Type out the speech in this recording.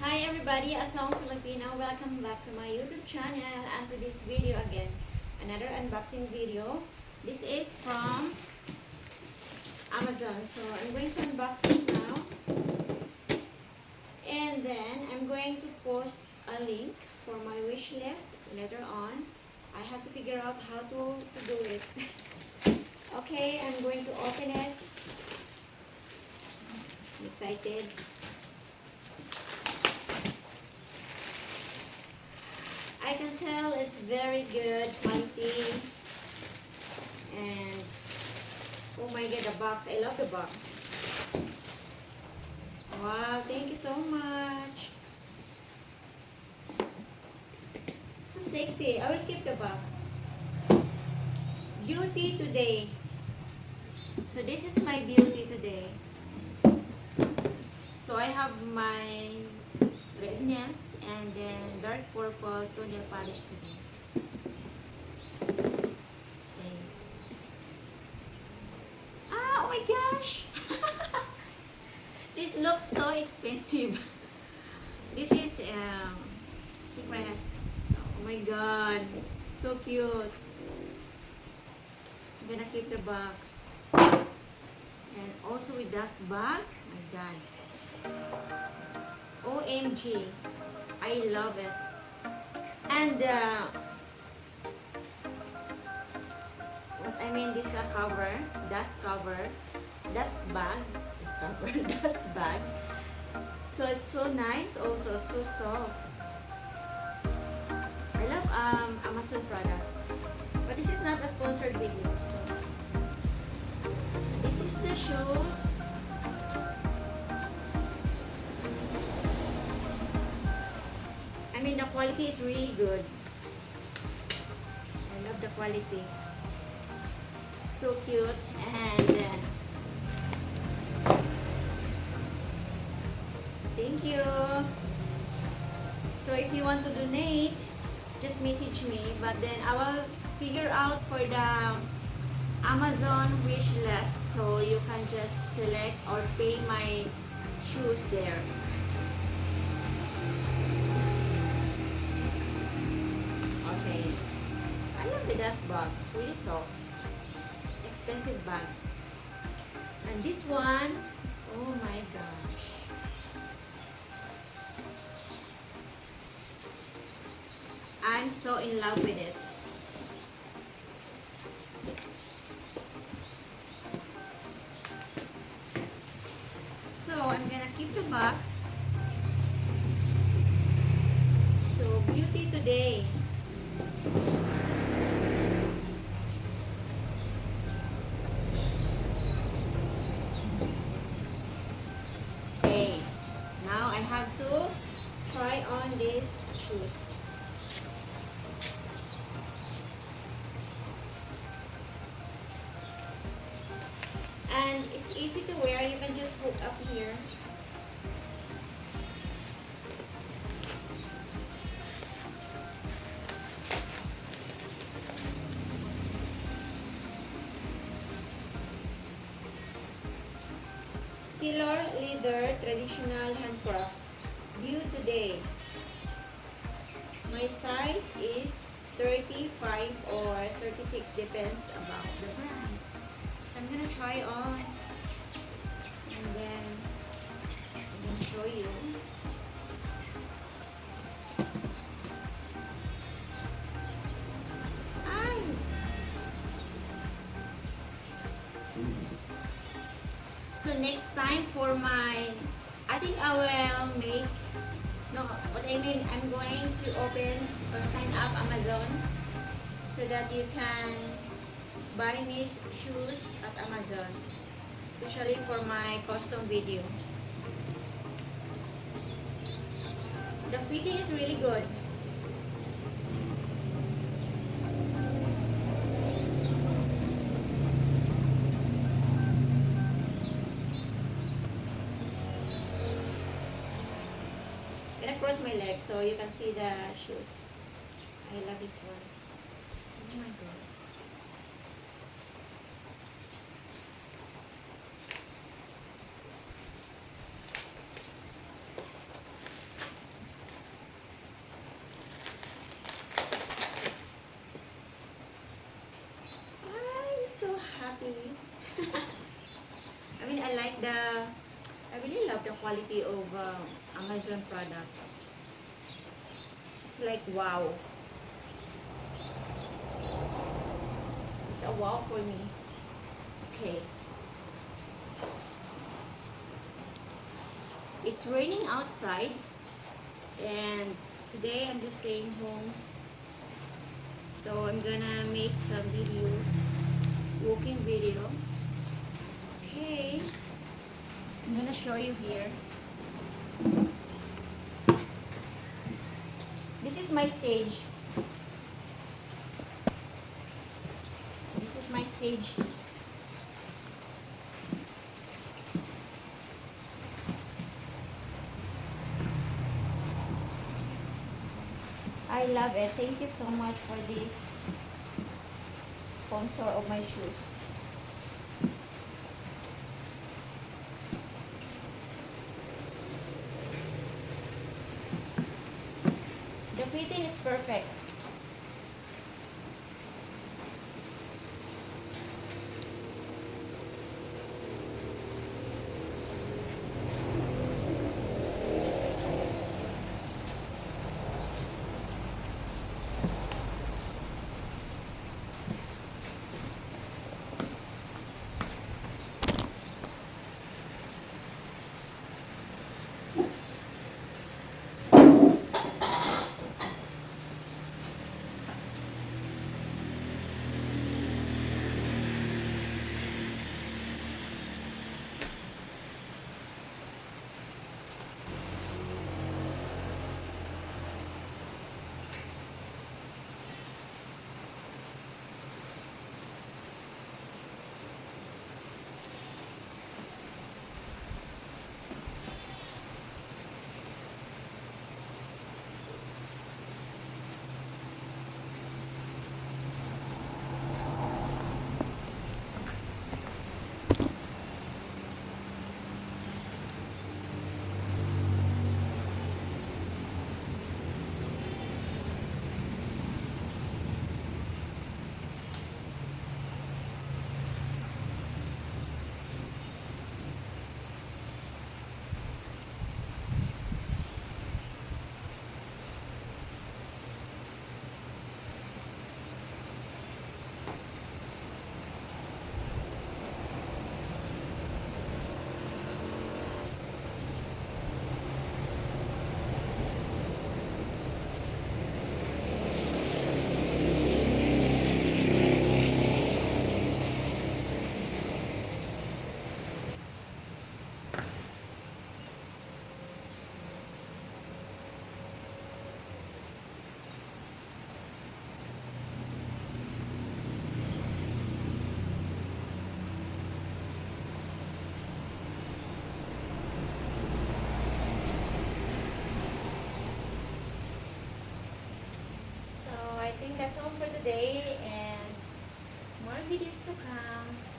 Hi everybody, Asong Filipino. Welcome back to my YouTube channel and to this video again. Another unboxing video. This is from Amazon. So I'm going to unbox this now. And then I'm going to post a link for my wish list later on. I have to figure out how to do it. Okay, I'm going to open it. I'm excited. I can tell it's very good quality, and oh my god, the box, I love the box. Wow, thank you so much. So sexy. I will keep the box. Beauty today. So this is my beauty today. So I have my redness and then dark purple toenail polish today. Okay. Ah, oh my gosh! This looks so expensive. This is secret. So, oh my god, so cute. I'm gonna keep the box. And also with dust bag. Oh my god. OMG. I love it. And what I mean, this cover, dust bag, dust bag. So it's so nice, also so soft. I love Amazon product, but this is not a sponsored video. So this is the shoes. I mean, the quality is really good. I love the quality. So cute. And thank you. So if you want to donate, just message me. But then I will figure out for the Amazon wish list. So you can just select or pay my shoes there. Okay. I love the dust bag. It's really soft. Expensive bag. And this one, oh my gosh. I'm so in love with it. So I'm gonna keep the box. So beauty today. Okay, now I have to try on these shoes. And it's easy to wear. You can just hook up here. Stellar leather traditional handcraft. View today. My size is 35 or 36, depends about the brand. So I'm gonna try on and then I'm gonna show you. Ay! So next time for my, I think I will make, no, what I mean, I'm going to open or sign up Amazon so that you can buy me shoes at Amazon, especially for my custom video. The fitting is really good. I'm gonna cross my legs so you can see the shoes. I love this one. Oh my god. I mean, I really love the quality of Amazon product. It's like wow. It's a wow for me. Okay. It's raining outside, and today I'm just staying home. So I'm gonna make some video, walking video. Okay. I'm gonna show you here. This is my stage. This is my stage. I love it. Thank you so much for this sponsor of my shoes. The fitting is perfect. So I think that's all for today, and more videos to come.